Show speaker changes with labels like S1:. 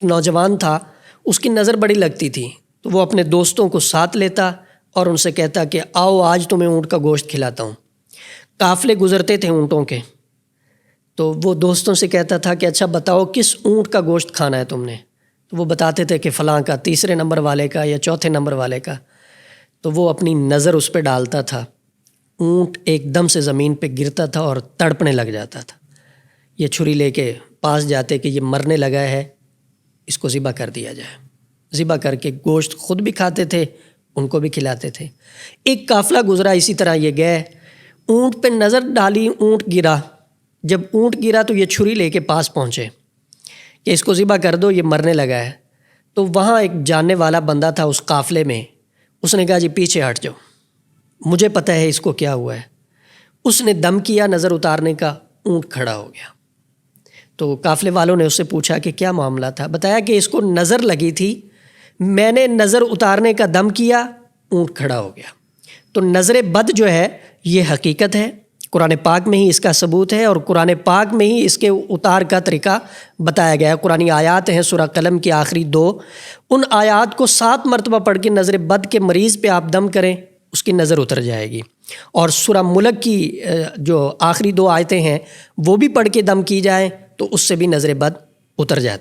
S1: نوجوان تھا، اس کی نظر بڑی لگتی تھی، تو وہ اپنے دوستوں کو ساتھ لیتا اور ان سے کہتا کہ آؤ آج تمہیں اونٹ کا گوشت کھلاتا ہوں۔ قافلے گزرتے تھے اونٹوں کے، تو وہ دوستوں سے کہتا تھا کہ اچھا بتاؤ کس اونٹ کا گوشت کھانا ہے تم نے؟ تو وہ بتاتے تھے کہ فلاں کا، تیسرے نمبر والے کا یا چوتھے نمبر والے کا۔ تو وہ اپنی نظر اس پہ ڈالتا تھا، اونٹ ایک دم سے زمین پہ گرتا تھا اور تڑپنے لگ جاتا تھا۔ یہ چھری لے کے پاس جاتے کہ یہ مرنے لگا ہے، اس کو ذبح کر دیا جائے۔ ذبح کر کے گوشت خود بھی کھاتے تھے، ان کو بھی کھلاتے تھے۔ ایک قافلہ گزرا اسی طرح، یہ گئے، اونٹ پہ نظر ڈالی، اونٹ گرا۔ جب اونٹ گرا تو یہ چھری لے کے پاس پہنچے کہ اس کو ذبح کر دو، یہ مرنے لگا ہے۔ تو وہاں ایک جاننے والا بندہ تھا اس قافلے میں، اس نے کہا جی پیچھے ہٹ جاؤ، مجھے پتہ ہے اس کو کیا ہوا ہے۔ اس نے دم کیا نظر اتارنے کا، اونٹ کھڑا ہو گیا۔ تو قافلے والوں نے اس سے پوچھا کہ کیا معاملہ تھا؟ بتایا کہ اس کو نظر لگی تھی، میں نے نظر اتارنے کا دم کیا، اونٹ کھڑا ہو گیا۔ تو نظر بد جو ہے یہ حقیقت ہے، قرآن پاک میں ہی اس کا ثبوت ہے، اور قرآن پاک میں ہی اس کے اتار کا طریقہ بتایا گیا ہے۔ قرآن آیات ہیں سورہ قلم کی آخری 2، ان آیات کو 7 مرتبہ پڑھ کے نظر بد کے مریض پہ آپ دم کریں، اس کی نظر اتر جائے گی۔ اور سورہ ملک کی جو آخری 2 آیتیں ہیں وہ بھی پڑھ کے دم کی جائیں تو اس سے بھی نظر بد اتر جاتی۔